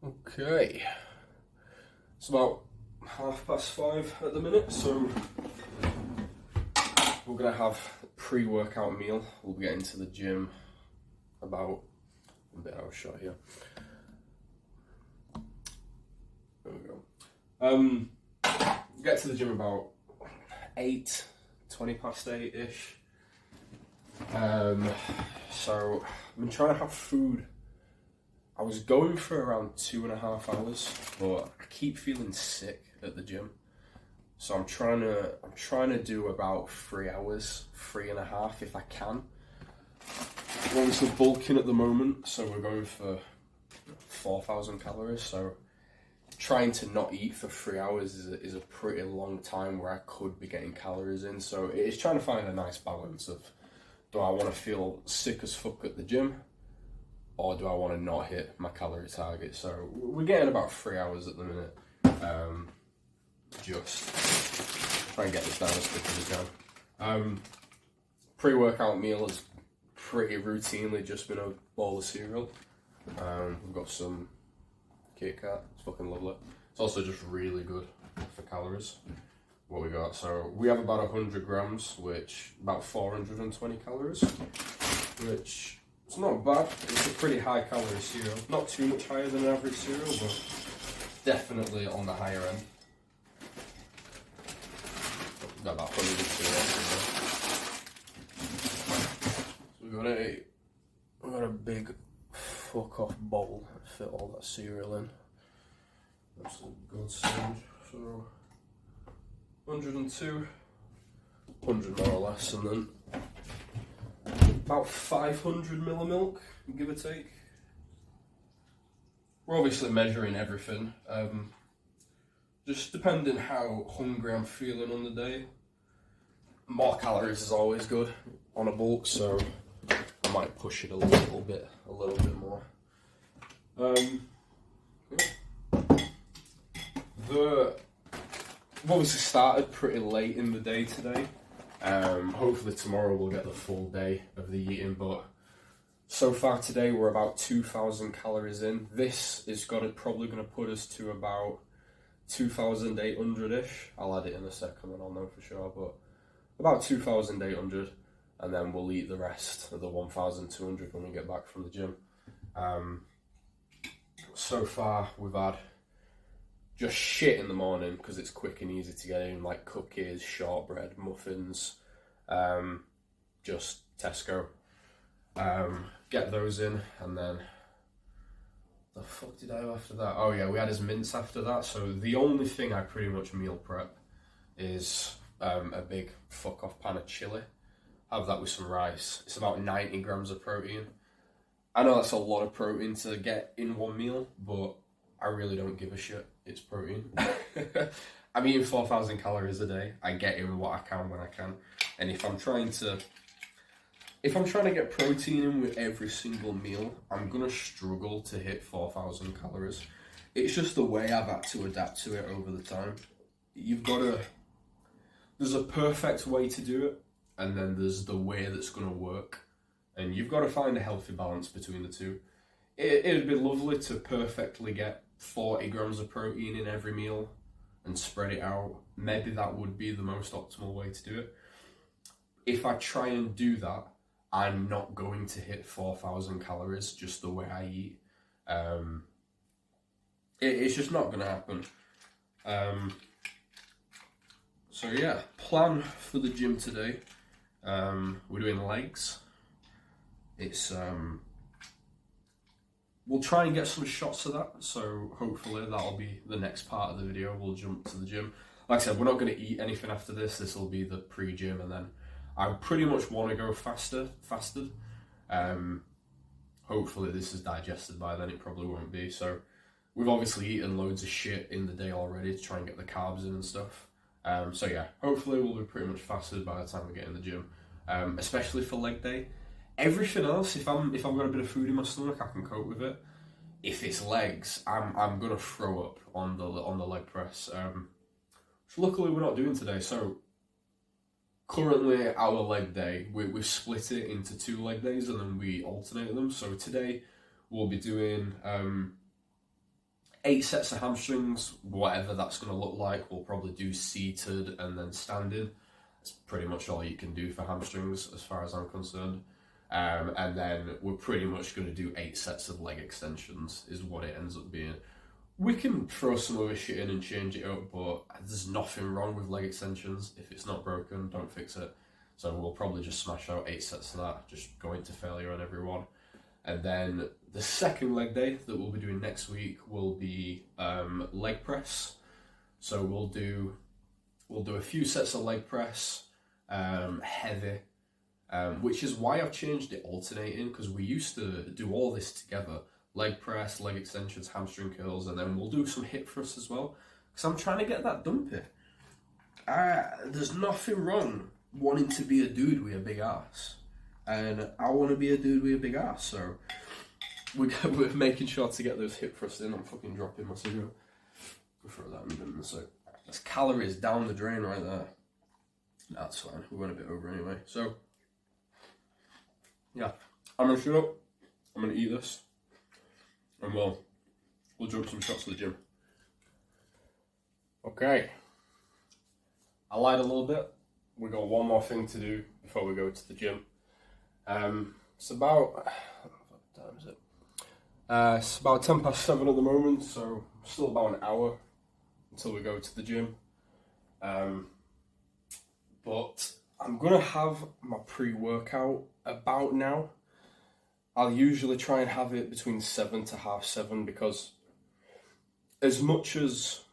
Okay, it's about 5:30 at the minute, so we're gonna have a pre-workout meal. We'll be getting to the gym about a bit out of shot here. There we go. Get to the gym about 20 past 8 ish. So I've been trying to have food. I was going for around 2.5 hours, but I keep feeling sick at the gym. So I'm trying to do about 3 hours, 3.5 if I can. We're obviously bulking at the moment, so we're going for 4,000 calories. So trying to not eat for 3 hours is a pretty long time where I could be getting calories in. So it's trying to find a nice balance of, do I want to feel sick as fuck at the gym, or do I want to not hit my calorie target? So we're getting about 3 hours at the minute. Just try and get this down as quick as we can. Pre-workout meal has pretty routinely just been a bowl of cereal. We've got some Kit Kat, it's fucking lovely. It's also just really good for calories. What we got, so we have about 100 grams, which about 420 calories, which it's not bad. It's a pretty high calorie cereal. Not too much higher than an average cereal, but definitely on the higher end. Got about 100 cereals. So we got a big fuck off bowl to fit all that cereal in. That's a good stage. So 102, 100 more or less, and then about 500 ml of milk, give or take. We're obviously measuring everything, just depending how hungry I'm feeling on the day. More calories is always good on a bulk, so I might push it a little bit more. We've obviously started pretty late in the day today. Hopefully tomorrow we'll get the full day of the eating, but so far today we're about 2,000 calories in. This is probably going to put us to about 2,800-ish. I'll add it in a second and I'll know for sure, but about 2,800, and then we'll eat the rest of the 1,200 when we get back from the gym. So far we've had just shit in the morning because it's quick and easy to get in, like cookies, shortbread, muffins, just Tesco. Get those in, and then the fuck did I have after that? Oh yeah, we had his mince after that. So the only thing I pretty much meal prep is a big fuck off pan of chili. Have that with some rice. It's about 90 grams of protein. I know that's a lot of protein to get in one meal, but I really don't give a shit. It's protein. I'm eating 4,000 calories a day. I get in what I can when I can. And if I'm trying to get protein in with every single meal, I'm gonna struggle to hit 4,000 calories. It's just the way I've had to adapt to it over the time. There's a perfect way to do it, and then there's the way that's gonna work. And you've got to find a healthy balance between the two. It'd be lovely to perfectly get 40 grams of protein in every meal and spread it out. Maybe that would be the most optimal way to do it. If I try and do that, I'm not going to hit 4,000 calories just the way I eat. It's just not going to happen. So yeah, plan for the gym today. We're doing legs. We'll try and get some shots of that, so hopefully that'll be the next part of the video. We'll jump to the gym. Like I said, we're not going to eat anything after this. This will be the pre-gym, and then I pretty much want to go fasted. Hopefully this is digested by then. It probably won't be. So we've obviously eaten loads of shit in the day already to try and get the carbs in and stuff. So yeah, hopefully we'll be pretty much fasted by the time we get in the gym, especially for leg day. Everything else, if I've got a bit of food in my stomach, I can cope with it. If it's legs, I'm gonna throw up on the leg press. Which luckily we're not doing today. So currently our leg day, we split it into 2 leg days and then we alternate them. So today we'll be doing 8 sets of hamstrings, whatever that's going to look like. We'll probably do seated and then standing. That's pretty much all you can do for hamstrings as far as I'm concerned. And then we're pretty much going to do 8 sets of leg extensions is what it ends up being. We can throw some other shit in and change it up, but there's nothing wrong with leg extensions. If it's not broken, don't fix it. So we'll probably just smash out 8 sets of that, just go into failure on every one. And then the second leg day that we'll be doing next week will be leg press. So we'll do a few sets of leg press, heavy, which is why I've changed it alternating, because we used to do all this together. Leg press, leg extensions, hamstring curls, and then we'll do some hip thrusts as well. Because I'm trying to get that dumpy. There's nothing wrong wanting to be a dude with a big ass. And I want to be a dude with a big ass, so we're making sure to get those hip thrusts in. I'm fucking dropping my cigarette. We'll throw that in the bin in a sec. There's calories down the drain right there. That's fine, we went a bit over anyway. So, yeah, I'm gonna shoot up, I'm gonna eat this, and we'll jump some shots to the gym. Okay, I lied a little bit. We got one more thing to do before we go to the gym. It's about, what time is it? It's about 7:10 at the moment, so still about an hour until we go to the gym. But I'm gonna have my pre-workout about now. I'll usually try and have it between 7 to 7:30, because as much as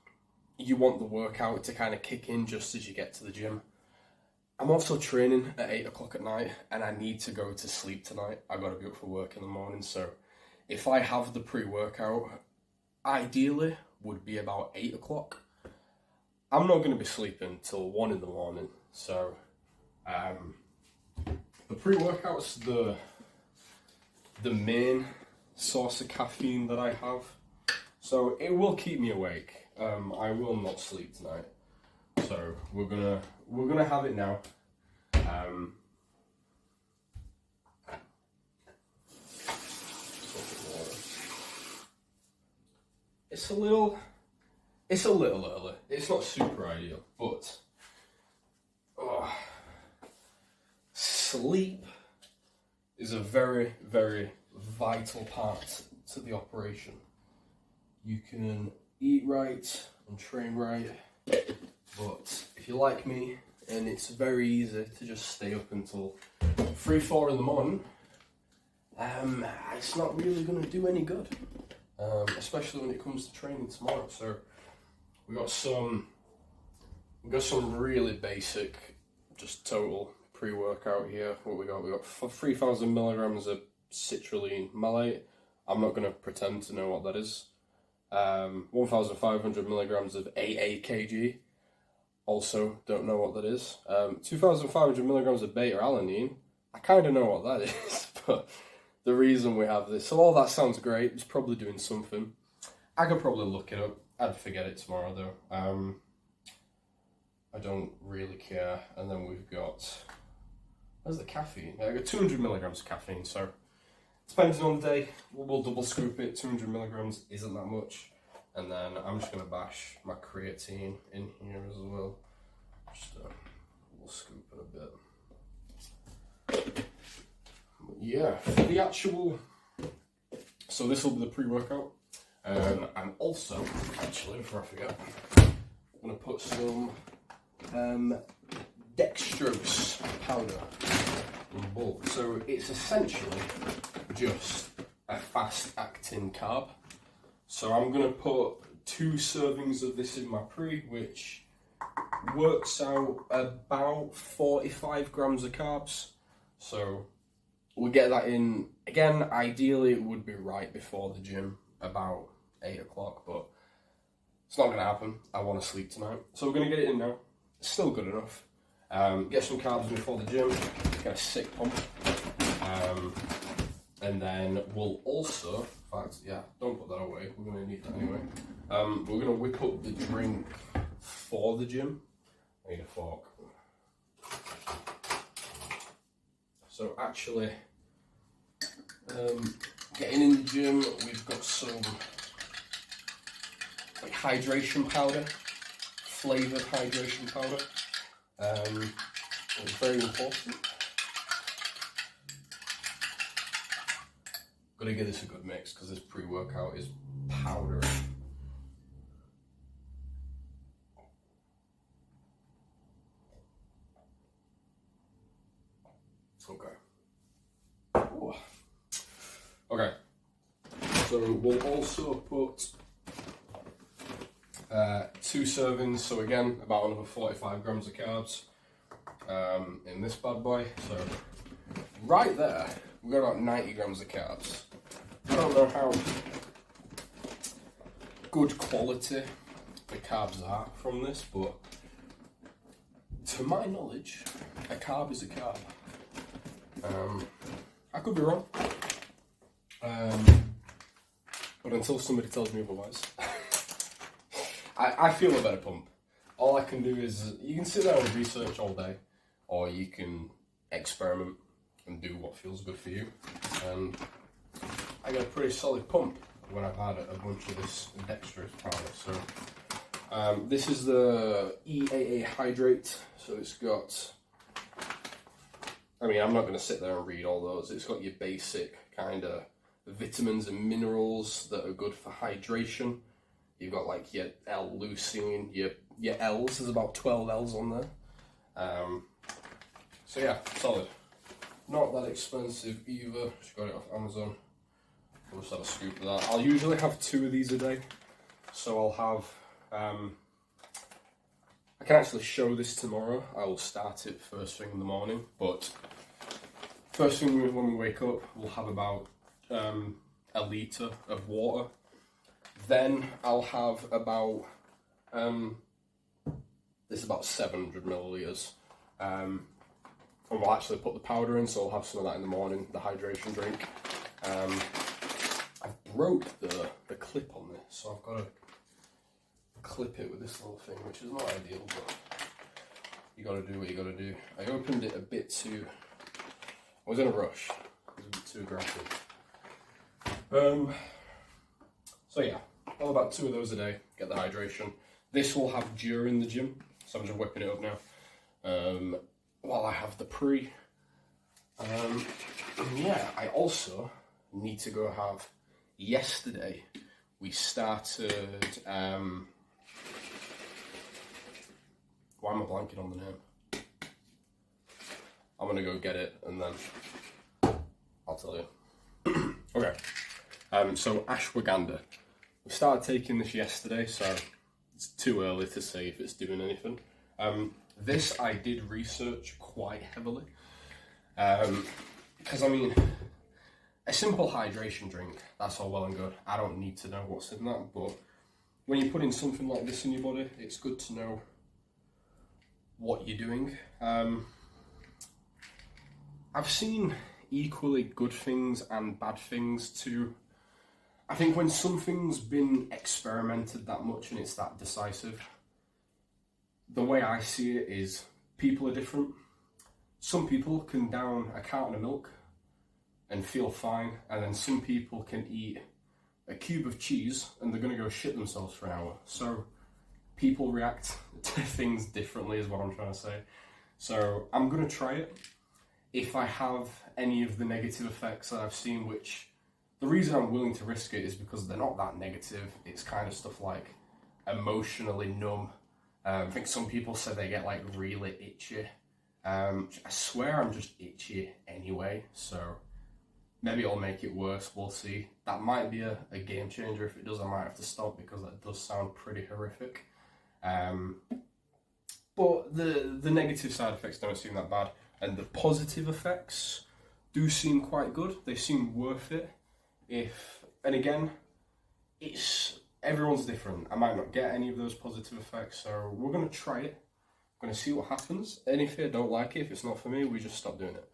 you want the workout to kind of kick in just as you get to the gym, I'm also training at 8 o'clock at night, and I need to go to sleep tonight. I gotta be up for work in the morning, so if I have the pre-workout, ideally would be about 8 o'clock. I'm not gonna be sleeping till 1 in the morning, so the pre-workout's the main source of caffeine that I have, so it will keep me awake. I will not sleep tonight. So we're gonna have it now. It's a little early. It's not super ideal, but sleep is a very, very vital part to the operation. You can eat right and train right, but if you're like me and it's very easy to just stay up until 3, 4 in the morning, it's not really going to do any good, especially when it comes to training tomorrow. So we got some really basic, just total pre-workout here. What we got? We got 3,000 milligrams of citrulline malate. I'm not going to pretend to know what that is. 1,500 milligrams of AAKG. Also, don't know what that is. 2,500 milligrams of beta-alanine. I kind of know what that is, but the reason we have this. So all that sounds great. It's probably doing something. I could probably look it up. I'd forget it tomorrow though. I don't really care. And then we've got, where's the caffeine? I got 200 milligrams of caffeine. So depending on the day, we'll double scoop it. 200 milligrams isn't that much. And then I'm just going to bash my creatine in here as well. Just we'll scoop it a bit. Yeah, for the actual, so this will be the pre-workout. And also, actually, before I forget, I'm going to put some dextrose powder in bulk. So it's essentially just a fast-acting carb. So I'm going to put 2 servings of this in my pre, which works out about 45 grams of carbs. So we'll get that in. Again, ideally it would be right before the gym, about 8 o'clock, but it's not going to happen. I want to sleep tonight. So we're going to get it in now. It's still good enough. Get some carbs before the gym, get a sick pump. And then we'll also, in fact, yeah, don't put that away, we're going to need that anyway. We're going to whip up the drink for the gym. I need a fork. So actually, getting in the gym, we've got some hydration powder, flavoured hydration powder. It's very important. Gotta give this a good mix because this pre-workout is powdery. Okay. Ooh. Okay. So we'll also put 2 servings, so again, about another 45 grams of carbs in this bad boy. So right there, we've got about 90 grams of carbs. I don't know how good quality the carbs are from this, but to my knowledge, a carb is a carb. I could be wrong, but until somebody tells me otherwise, I feel a better pump. All I can do is, you can sit there and research all day, or you can experiment and do what feels good for you. And I get a pretty solid pump when I've had a bunch of this dextrose powder. So this is the EAA Hydrate. So it's got, I mean, I'm not going to sit there and read all those. It's got your basic kind of vitamins and minerals that are good for hydration. You've got like your L-leucine, your L's, there's about 12 L's on there. So yeah, solid. Not that expensive either, just got it off Amazon. I'll just have a scoop of that. I'll usually have 2 of these a day. So I'll have, I can actually show this tomorrow. I will start it first thing in the morning, but first thing when we wake up, we'll have about a litre of water. Then I'll have about, this is about 700 millilitres. And we'll actually put the powder in, so I'll have some of that in the morning, the hydration drink. I've broke the clip on this, so I've got to clip it with this little thing, which is not ideal, but you got to do what you got to do. I opened it a bit too, I was in a rush, it was a bit too aggressive. So yeah, all about 2 of those a day, get the hydration. This will have during the gym, so I'm just whipping it up now. While I have the pre. And yeah, I also need to go have, yesterday we started, why am I blanking on the name? I'm gonna go get it and then I'll tell you. Okay, so ashwagandha. We started taking this yesterday, so it's too early to say if it's doing anything. This I did research quite heavily, because I mean, a simple hydration drink, that's all well and good. I don't need to know what's in that, but when you put in something like this in your body, it's good to know what you're doing. I've seen equally good things and bad things too. I think when something's been experimented that much and it's that decisive, the way I see it is people are different. Some people can down a carton of milk and feel fine, and then some people can eat a cube of cheese and they're going to go shit themselves for an hour. So people react to things differently is what I'm trying to say. So I'm going to try it. If I have any of the negative effects that I've seen, which the reason I'm willing to risk it is because they're not that negative. It's kind of stuff like emotionally numb. I think some people say they get like really itchy. I swear I'm just itchy anyway, so maybe it'll make it worse, we'll see. That might be a game changer. If it does, I might have to stop because that does sound pretty horrific. But the negative side effects don't seem that bad, and the positive effects do seem quite good. They seem worth it. And again, everyone's different. I might not get any of those positive effects, so we're going to try it. I'm going to see what happens, and if I don't like it, if it's not for me, we just stop doing it.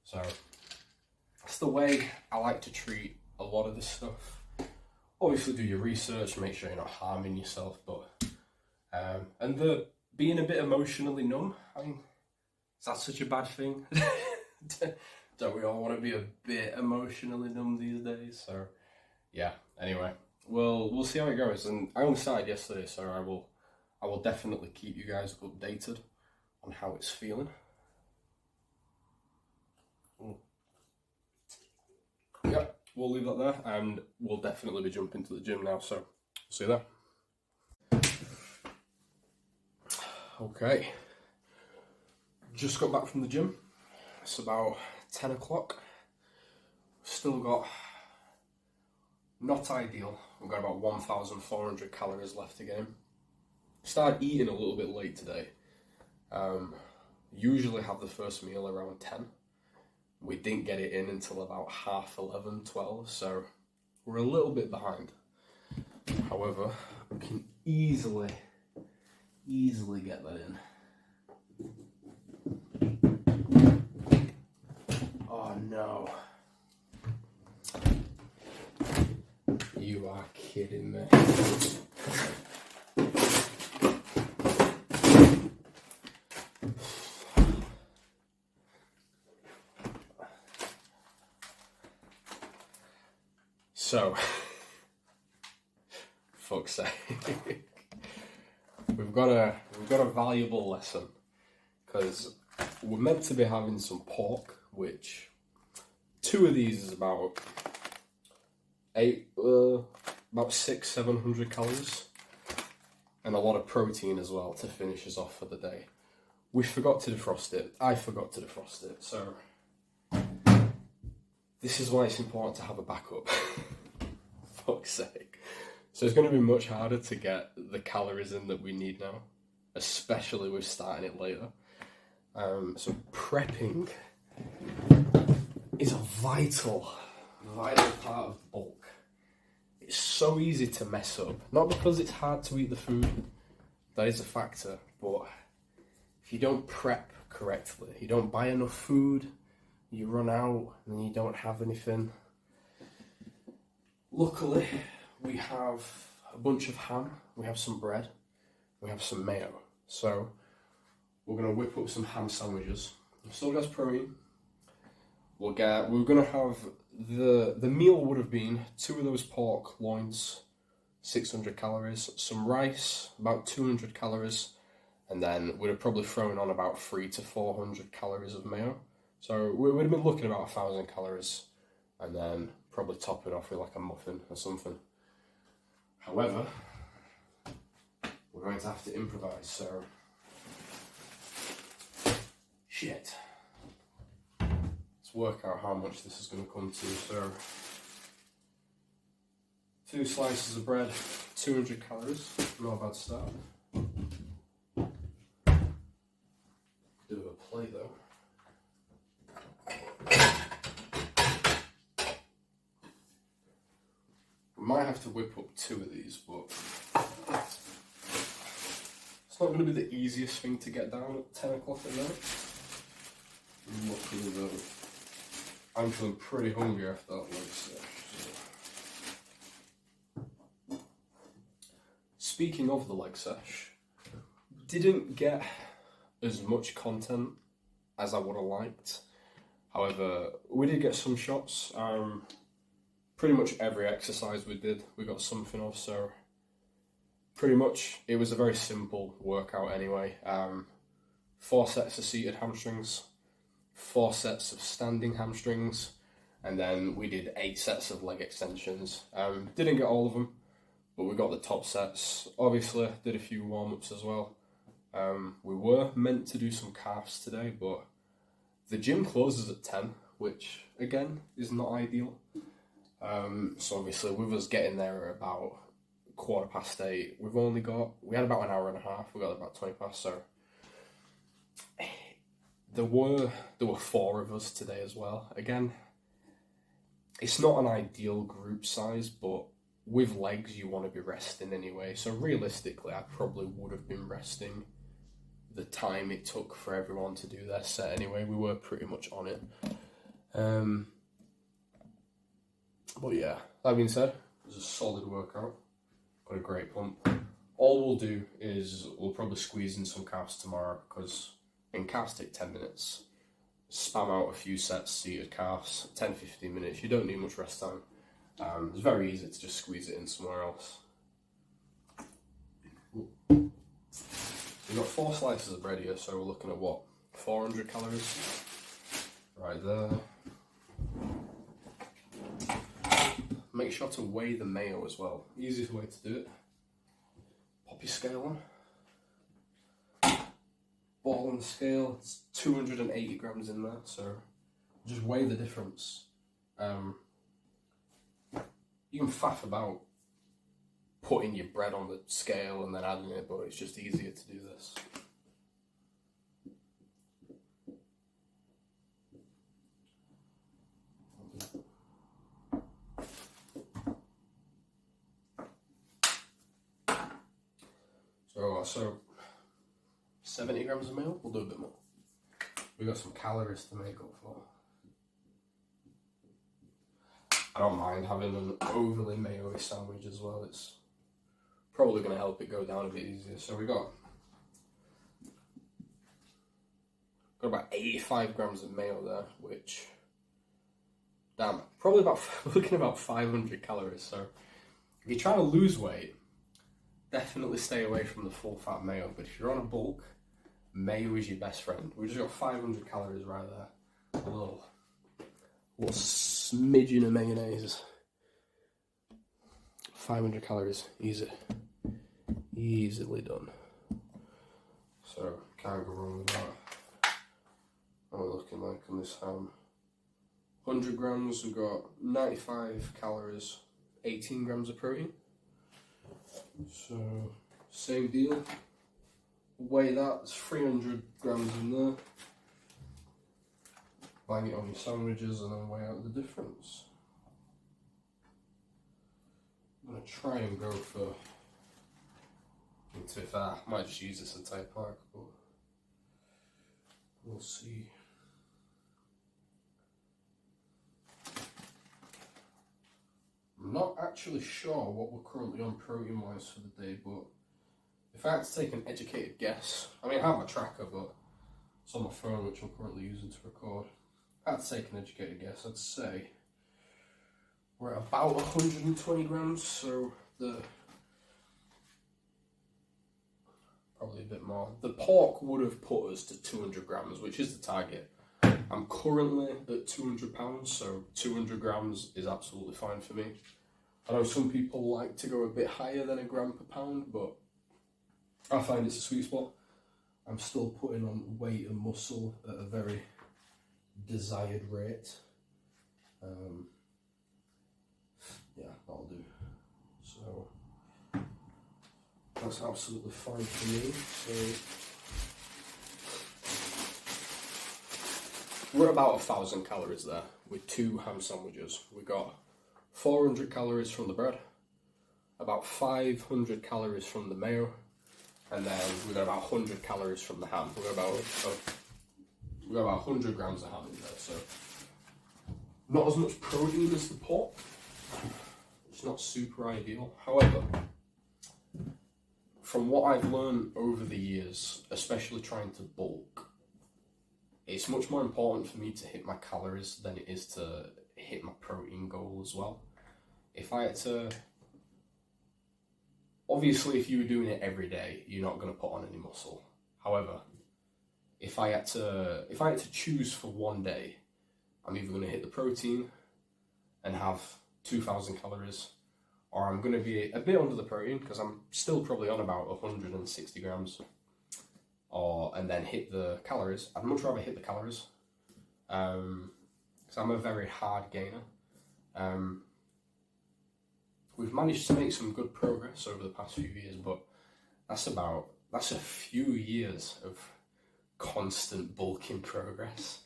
So that's the way I like to treat a lot of this stuff. Obviously do your research, make sure you're not harming yourself, but and the being a bit emotionally numb, I mean, is that such a bad thing? Don't we all want to be a bit emotionally numb these days? So yeah, anyway, well, we'll see how it goes. And I only started yesterday, so I will definitely keep you guys updated on how it's feeling. Yeah, we'll leave that there, and we'll definitely be jumping to the gym now, so see you there. Okay, just got back from the gym. It's about 10 o'clock. Still got, not ideal, we've got about 1,400 calories left to game. Started eating a little bit late today. Usually have the first meal around 10. We didn't get it in until about half 11, 12, so we're a little bit behind. However, we can easily get that in. Oh no. You are kidding me. So, fuck's sake, we've got a valuable lesson, because we're meant to be having some pork, which 2 of these is about 600-700 calories, and a lot of protein as well to finish us off for the day. We forgot to defrost it. I forgot to defrost it, so this is why it's important to have a backup. Fuck's sake. So it's going to be much harder to get the calories in that we need now, especially with starting it later. So prepping is a vital part of the bulk. It's so easy to mess up. Not because it's hard to eat the food, that is a factor, but if you don't prep correctly, you don't buy enough food, you run out and you don't have anything. Luckily, we have a bunch of ham, we have some bread, we have some mayo. So we're gonna whip up some ham sandwiches. It still has protein. We're gonna have the meal would have been 2 of those pork loins, 600 calories, some rice, about 200 calories, and then we'd have probably thrown on about 300 to 400 calories of mayo. So we'd have been looking at about 1,000 calories, and then probably top it off with like a muffin or something. However, we're going to have to improvise, so shit. Let's work out how much this is going to come to. So 2 slices of bread, 200 calories, not a bad start. Do a plate though. Might have to whip up 2 of these, but it's not going to be the easiest thing to get down at 10 o'clock at night. Luckily though, I'm feeling pretty hungry after that leg session. So. Speaking of the leg sesh, didn't get as much content as I would have liked. However, we did get some shots. Pretty much every exercise we did, we got something of, so pretty much it was a very simple workout anyway. 4 sets of seated hamstrings, 4 sets of standing hamstrings, and then we did 8 sets of leg extensions. Didn't get all of them, but we got the top sets. Obviously, did a few warm-ups as well. We were meant to do some calves today, but the gym closes at 10, which again is not ideal. So obviously with us getting there at about 8:15, we had about an hour and a half, we got about 20 past, so there were 4 of us today as well. Again, it's not an ideal group size, but with legs you want to be resting anyway, so realistically I probably would have been resting the time it took for everyone to do their set anyway. We were pretty much on it. But yeah, that being said, it was a solid workout. Got a great pump. All we'll do is we'll probably squeeze in some calves tomorrow, because calves take 10 minutes. Spam out a few sets, seated calves, 10-15 minutes. You don't need much rest time. It's very easy to just squeeze it in somewhere else. We've got 4 slices of bread here, so we're looking at what? 400 calories? Right there. Make sure to weigh the mayo as well. Easiest way to do it. Pop your scale on. Ball on the scale, it's 280 grams in there, so just weigh the difference. You can faff about putting your bread on the scale and then adding it, but it's just easier to do this. So 70 grams of mayo, we'll do a bit more. We've got some calories to make up for. I don't mind having an overly mayo-y sandwich as well. It's probably going to help it go down a bit easier. So we got about 85 grams of mayo there, which, damn, probably about, looking at about 500 calories. So if you're trying to lose weight, definitely stay away from the full fat mayo. But if you're on a bulk, mayo is your best friend. We just got 500 calories right there. A little smidgen of mayonnaise. 500 calories, easily done. So can't go wrong with that. What we're looking like on this ham. 100 grams, we've got 95 calories, 18 grams of protein. So same deal. Weigh that, it's 300 grams in there. Bang it on your sandwiches and then weigh out the difference. I'm going to try and go for, into I might just use this entire pack, but we'll see. I'm not actually sure what we're currently on protein wise for the day, but if I had to take an educated guess, I mean I have my tracker, but it's on my phone which I'm currently using to record. If I had to take an educated guess, I'd say we're at about 120 grams, so probably a bit more. The pork would have put us to 200 grams, which is the target. I'm currently at 200 pounds, so 200 grams is absolutely fine for me. I know some people like to go a bit higher than a gram per pound, but I find it's a sweet spot. I'm still putting on weight and muscle at a very desired rate. Yeah, that'll do. So that's absolutely fine for me. So we're about 1,000 calories there with 2 ham sandwiches. We got 400 calories from the bread, about 500 calories from the mayo, and then we got about 100 calories from the ham. We got about 100 grams of ham in there, so not as much protein as the pork. It's not super ideal. However, from what I've learned over the years, especially trying to bulk, it's much more important for me to hit my calories than it is to hit my protein goal as well. If I had to, obviously if you were doing it every day, you're not going to put on any muscle. However, if I had to choose for one day, I'm either going to hit the protein and have 2,000 calories, or I'm going to be a bit under the protein because I'm still probably on about 160 grams, and then hit the calories. I'd much rather hit the calories because I'm a very hard gainer. We've managed to make some good progress over the past few years, but that's a few years of constant bulking progress.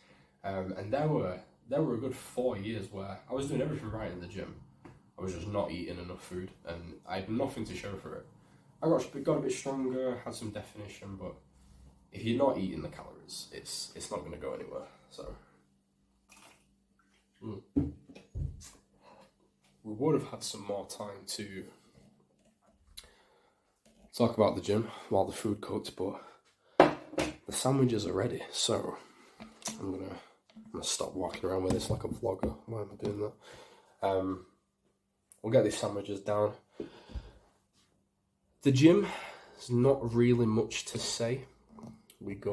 And there were a good 4 years where I was doing everything right in the gym. I was just not eating enough food, and I had nothing to show for it. I got a bit stronger, had some definition, but if you're not eating the calories, it's not going to go anywhere. So we would have had some more time to talk about the gym while the food cooked, but the sandwiches are ready, so I'm gonna stop walking around with this like a vlogger. Why am I doing that? we'll get these sandwiches down. The gym, there's not really much to say. It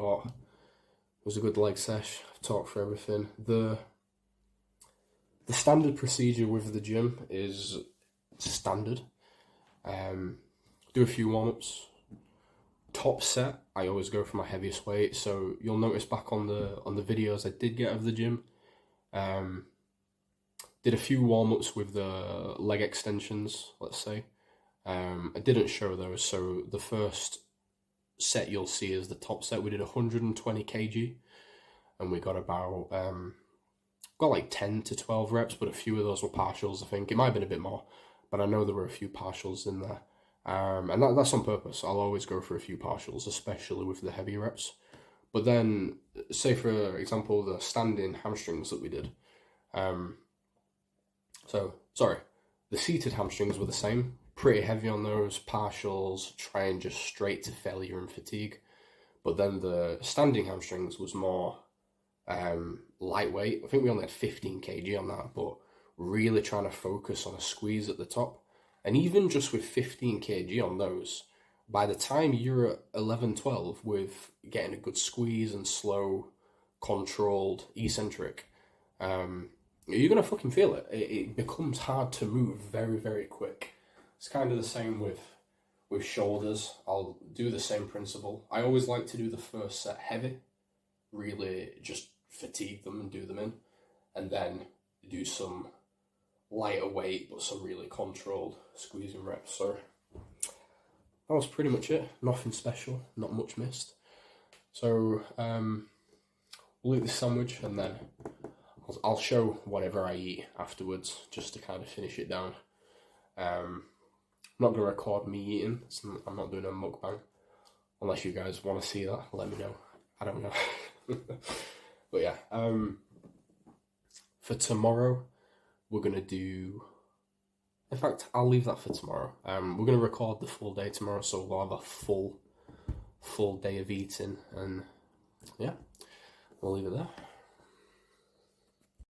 was a good leg sesh. I've talked for everything. The standard procedure with the gym is standard. Do a few warm-ups. Top set, I always go for my heaviest weight. So you'll notice back on the videos I did get of the gym, did a few warm-ups with the leg extensions, let's say. I didn't show those, so the first set you'll see is the top set. We did 120 kg, and we got about got like 10 to 12 reps, but a few of those were partials. I think it might have been a bit more, but I know there were a few partials in there, and that's on purpose. I'll always go for a few partials, especially with the heavy reps. But then, say for example, the standing hamstrings that we did. The seated hamstrings were the same. Pretty heavy on those partials, trying just straight to failure and fatigue. But then the standing hamstrings was more lightweight. I think we only had 15 kg on that, but really trying to focus on a squeeze at the top. And even just with 15 kg on those, by the time you're at 11, 12 with getting a good squeeze and slow, controlled, eccentric, you're going to fucking feel it. It becomes hard to move very, very quick. It's kind of the same with shoulders. I'll do the same principle. I always like to do the first set heavy, really just fatigue them and do them in, and then do some lighter weight but some really controlled squeezing reps. So that was pretty much it. Nothing special, not much missed. So we'll eat this sandwich and then I'll show whatever I eat afterwards just to kind of finish it down. I'm not going to record me eating, so I'm not doing a mukbang. Unless you guys want to see that, let me know. I don't know. But yeah, for tomorrow, we're going to do... In fact, I'll leave that for tomorrow. We're going to record the full day tomorrow, so we'll have a full day of eating. And yeah, we'll leave it there.